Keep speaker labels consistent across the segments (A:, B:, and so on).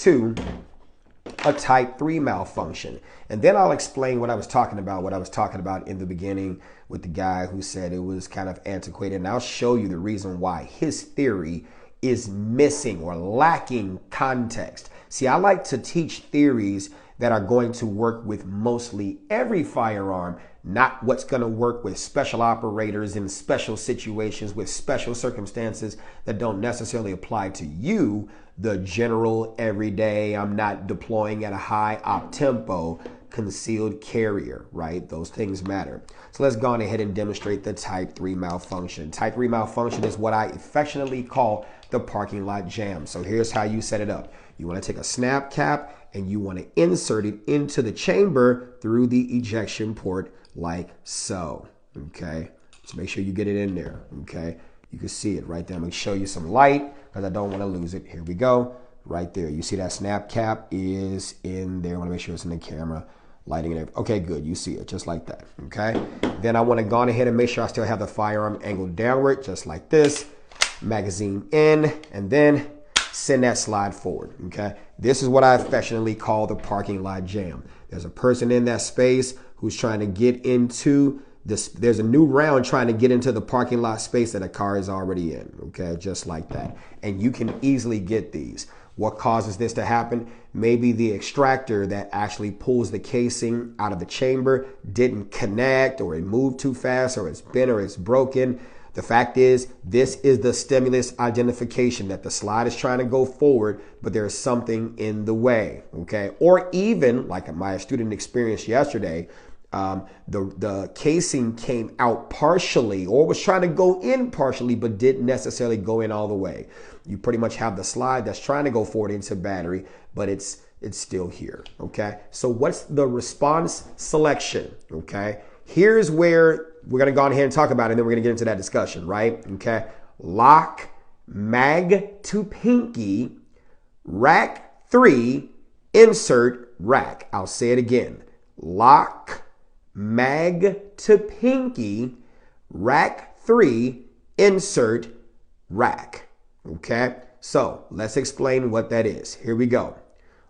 A: to a type 3 malfunction. And then I'll explain what I was talking about in the beginning with the guy who said it was kind of antiquated. And I'll show you the reason why his theory is missing or lacking context. See, I like to teach theories that are going to work with mostly every firearm, not what's going to work with special operators in special situations with special circumstances that don't necessarily apply to you, the general everyday, I'm not deploying at a high op tempo concealed carrier, right? Those things matter. So let's go on ahead and demonstrate the type 3 malfunction. Type 3 malfunction is what I affectionately call the parking lot jam. So here's how you set it up. You want to take a snap cap and you want to insert it into the chamber through the ejection port like so. Okay, so make sure you get it in there. Okay, you can see it right there. I'm going to show you some light because I don't want to lose it. Here we go. Right there. You see that snap cap is in there. I want to make sure it's in the camera. Lighting it. Okay, good. You see it just like that. Okay. Then I want to go on ahead and make sure I still have the firearm angled downward, just like this. Magazine in, and then send that slide forward. Okay. This is what I affectionately call the parking lot jam. There's a person in that space who's trying to get into this. There's a new round trying to get into the parking lot space that a car is already in. Okay. Just like that. And you can easily get these. What causes this to happen? Maybe the extractor that actually pulls the casing out of the chamber didn't connect, or it moved too fast, or it's bent, or it's broken. The fact is, this is the stimulus identification that the slide is trying to go forward, but there's something in the way, okay? Or even, like my student experienced yesterday, the casing came out partially or was trying to go in partially, but didn't necessarily go in all the way. You pretty much have the slide that's trying to go forward into battery, but it's still here, okay? So what's the response selection, okay? Here's where we're going to go on ahead and talk about it, and then we're going to get into that discussion, right? Okay. Lock, mag to pinky, rack 3, insert rack. I'll say it again. Lock, mag to pinky, rack 3, insert rack. Okay. So let's explain what that is. Here we go.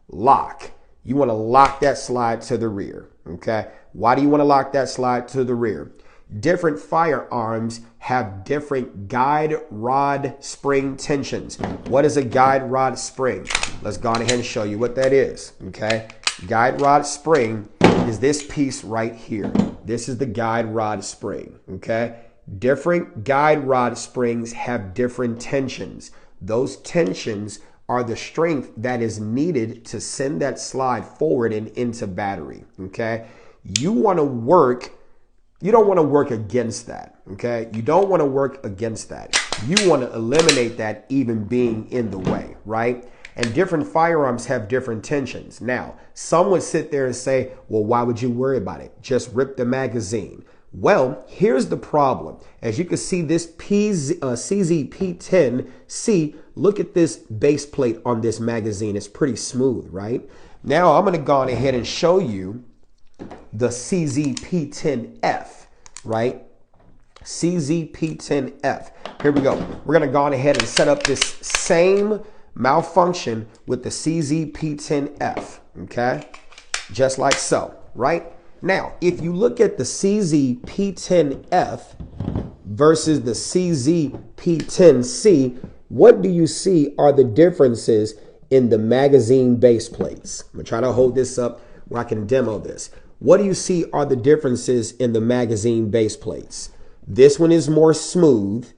A: Lock. You want to lock that slide to the rear. Okay. Why do you want to lock that slide to the rear? Different firearms have different guide rod spring tensions. What is a guide rod spring? Let's go on ahead and show you what that is. Okay. Guide rod spring is this piece right here. This is the guide rod spring. Okay. Different guide rod springs have different tensions. Those tensions are the strength that is needed to send that slide forward and into battery. Okay. You don't want to work against that. Okay. You don't want to work against that. You want to eliminate that even being in the way, right? And different firearms have different tensions. Now, some would sit there and say, well, why would you worry about it? Just rip the magazine. Well, here's the problem. As you can see, this CZP10C, look at this base plate on this magazine. It's pretty smooth, right? Now, I'm going to go on ahead and show you the CZP10F, right? CZP10F. Here we go. We're going to go on ahead and set up this same malfunction with the CZP10F, okay? Just like so, right? Now, if you look at the CZP10F versus the CZP10C, what do you see are the differences in the magazine base plates? I'm going to try to hold this up where I can demo this. What do you see are the differences in the magazine base plates? This one is more smooth.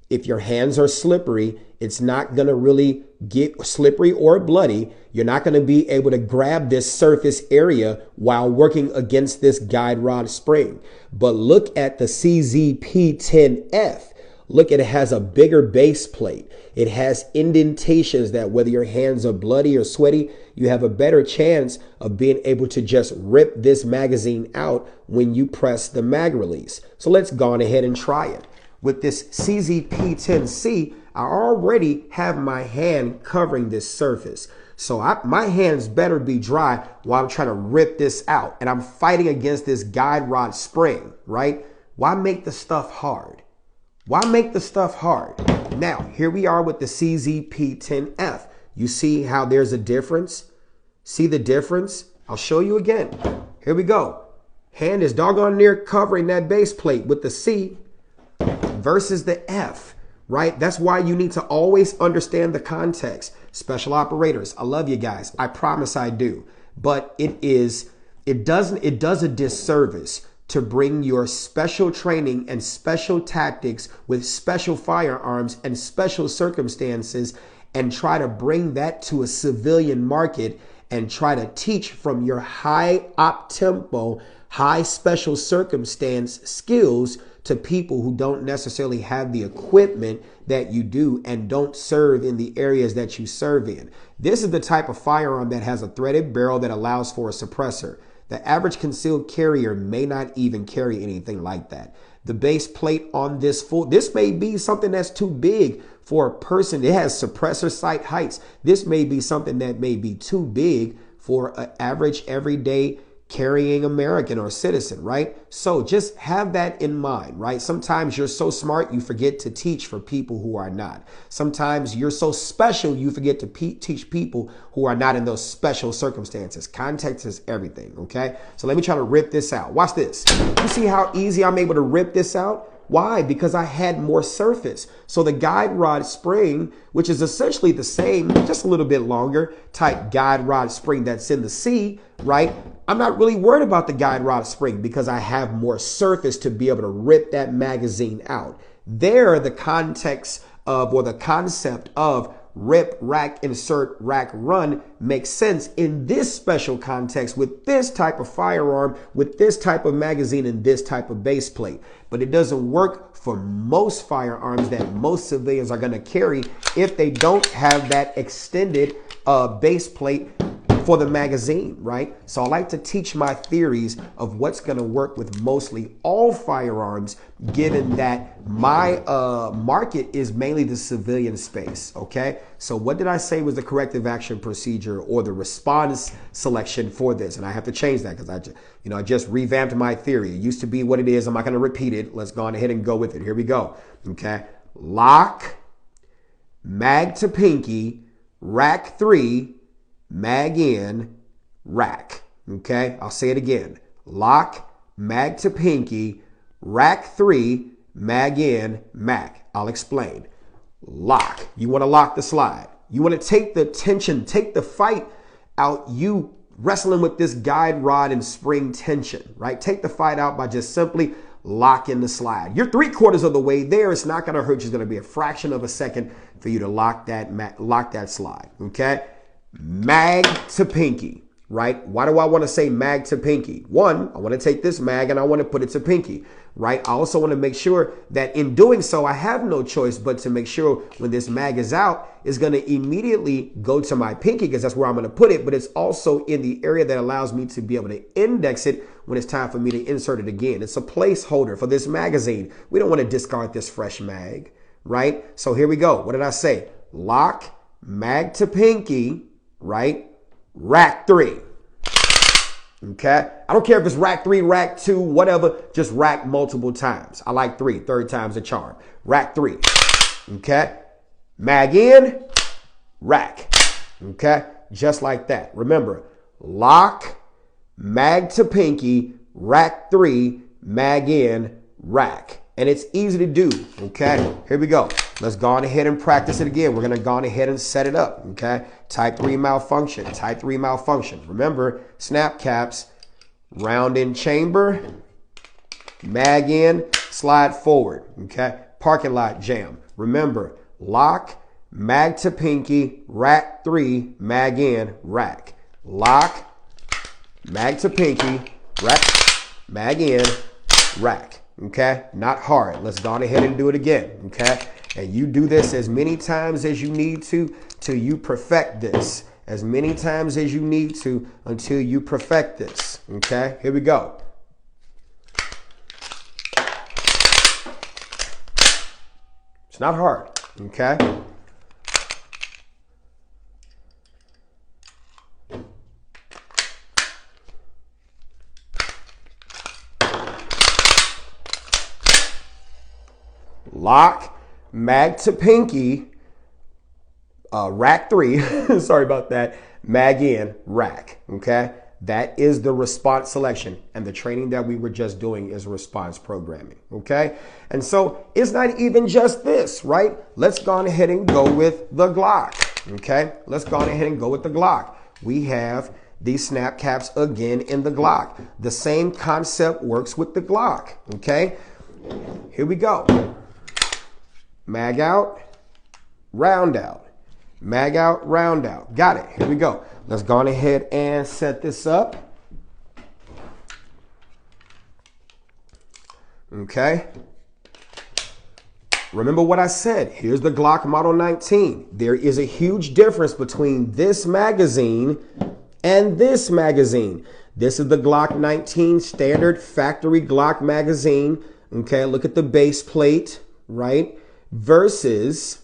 A: If your hands are slippery, it's not going to really get slippery or bloody. You're not going to be able to grab this surface area while working against this guide rod spring. But look at the CZP10F. Look, it has a bigger base plate. It has indentations that whether your hands are bloody or sweaty, you have a better chance of being able to just rip this magazine out when you press the mag release. So let's go on ahead and try it. With this CZP10C, I already have my hand covering this surface. So my hands better be dry while I'm trying to rip this out. And I'm fighting against this guide rod spring, right? Why make the stuff hard? Why make the stuff hard? Now, here we are with the CZP10F. You see how there's a difference? See the difference? I'll show you again. Here we go. Hand is doggone near covering that base plate with the C versus the F, right? That's why you need to always understand the context. Special operators, I love you guys. I promise I do. But it does a disservice to bring your special training and special tactics with special firearms and special circumstances and try to bring that to a civilian market and try to teach from your high op tempo, high special circumstance skills to people who don't necessarily have the equipment that you do and don't serve in the areas that you serve in. This is the type of firearm that has a threaded barrel that allows for a suppressor. The average concealed carrier may not even carry anything like that. The base plate on this may be something that's too big for a person. It has suppressor sight heights. This may be something that may be too big for an average everyday carrying American or citizen, right? So just have that in mind, right? Sometimes you're so smart, you forget to teach for people who are not. Sometimes you're so special, you forget to teach people who are not in those special circumstances. Context is everything, okay? So let me try to rip this out. Watch this. You see how easy I'm able to rip this out? Why? Because I had more surface. So the guide rod spring, which is essentially the same, just a little bit longer type guide rod spring that's in the C, right? I'm not really worried about the guide rod spring because I have more surface to be able to rip that magazine out. There, the context of, or the concept of rip, rack, insert, rack, run makes sense in this special context with this type of firearm, with this type of magazine and this type of base plate. But it doesn't work for most firearms that most civilians are going to carry if they don't have that extended base plate for the magazine, right? So I like to teach my theories of what's going to work with mostly all firearms, given that my market is mainly the civilian space, okay? So what did I say was the corrective action procedure or the response selection for this? And I have to change that because I just revamped my theory. It used to be what it is. I'm not going to repeat it. Let's go on ahead and go with it. Here we go, okay? Lock, mag to pinky, rack 3, mag in, rack. Okay, I'll say it again. Lock, mag to pinky, rack 3, mag in, mag. I'll explain. Lock. You want to lock the slide. You want to take the tension, take the fight out. You wrestling with this guide rod and spring tension, right? Take the fight out by just simply locking the slide. You're 3/4 of the way there. It's not going to hurt you. It's going to be a fraction of a second for you to lock that slide. Okay. Mag to pinky, right? Why do I want to say mag to pinky? One, I want to take this mag and I want to put it to pinky, right? I also want to make sure that in doing so, I have no choice but to make sure when this mag is out, it's going to immediately go to my pinky because that's where I'm going to put it. But it's also in the area that allows me to be able to index it when it's time for me to insert it again. It's a placeholder for this magazine. We don't want to discard this fresh mag, right? So here we go. What did I say? Lock, mag to pinky, right? Rack 3. Okay. I don't care if it's rack 3, rack 2, whatever. Just rack multiple times. I like 3. Third time's a charm. Rack 3. Okay. Mag in, rack. Okay. Just like that. Remember, lock, mag to pinky, rack 3, mag in, rack. And it's easy to do. Okay. Here we go. Let's go on ahead and practice it again. We're going to go on ahead and set it up. Okay. Type 3 malfunction. Type 3 malfunction. Remember, snap caps, round in chamber, mag in, slide forward. Okay. Parking lot jam. Remember, lock, mag to pinky, rack 3, mag in, rack. Lock, mag to pinky, rack, mag in, rack. Okay. Not hard. Let's go on ahead and do it again. Okay. And you do this as many times as you need to till you perfect this. As many times as you need to until you perfect this. Okay, here we go. It's not hard. Okay. Lock, mag to pinky, rack 3, sorry about that, mag in, rack, okay? That is the response selection, and the training that we were just doing is response programming, okay? And so it's not even just this, right? Let's go on ahead and go with the Glock, okay? Let's go on ahead and go with the Glock. We have these snap caps again in the Glock. The same concept works with the Glock, okay? Here we go. Mag out, round out. Mag out, round out. Got it. Here we go. Let's go on ahead and set this up. Okay. Remember what I said. Here's the Glock Model 19. There is a huge difference between this magazine and this magazine. This is the Glock 19 standard factory Glock magazine. Okay, look at the base plate, right? Versus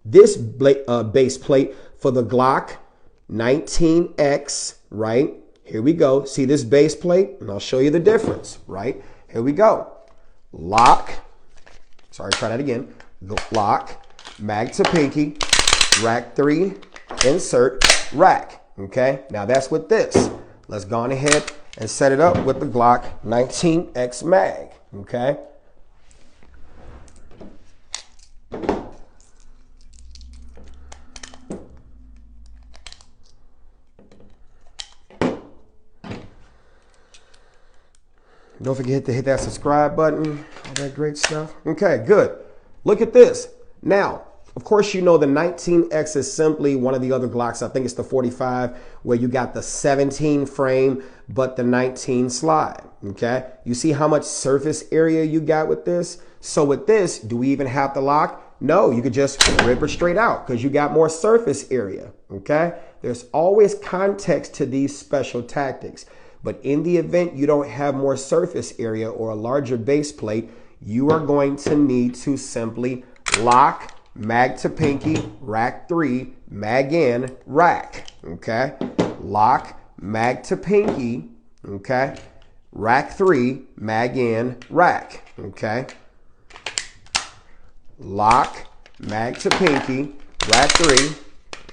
A: this base plate for the Glock 19X, right? Here we go. See this base plate? And I'll show you the difference, right? Here we go. Lock. Sorry, try that again. Lock, mag to pinky, rack 3, insert, rack. Okay, now that's with this. Let's go on ahead and set it up with the Glock 19X mag. Okay. Don't forget to hit that subscribe button, all that great stuff. Okay, good. Look at this. Now, of course, you know the 19X is simply one of the other Glocks. I think it's the 45 where you got the 17 frame, but the 19 slide. Okay, you see how much surface area you got with this? So with this, do we even have to lock? No, you could just rip it straight out because you got more surface area. Okay, there's always context to these special tactics. But in the event you don't have more surface area or a larger base plate, you are going to need to simply lock, mag to pinky, rack 3, mag in, rack, okay? Lock, mag to pinky, okay? Rack 3, mag in, rack, okay? Lock, mag to pinky, rack 3,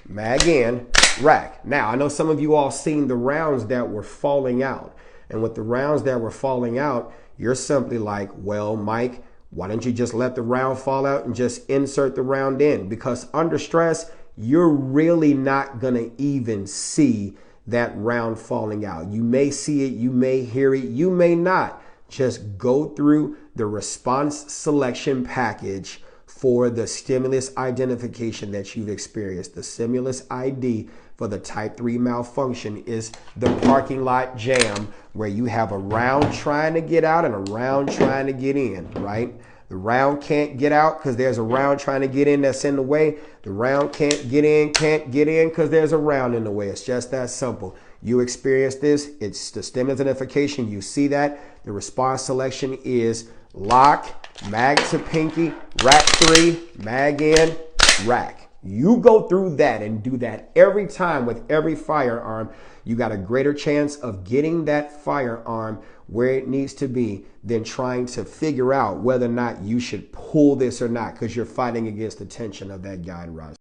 A: mag in, rack. Now, I know some of you all seen the rounds that were falling out. And with the rounds that were falling out, you're simply like, well, Mike, why don't you just let the round fall out and just insert the round in? Because under stress, you're really not going to even see that round falling out. You may see it, you may hear it, you may not. Just go through the response selection package for the stimulus identification that you've experienced. The stimulus ID for the type 3 malfunction is the parking lot jam, where you have a round trying to get out and a round trying to get in, right? The round can't get out because there's a round trying to get in that's in the way. The round can't get in because there's a round in the way. It's just that simple. You experience this, it's the stimulus identification. You see that. The response selection is lock, mag to pinky, rack 3, mag in, rack. You go through that and do that every time with every firearm. You got a greater chance of getting that firearm where it needs to be than trying to figure out whether or not you should pull this or not because you're fighting against the tension of that guide rod.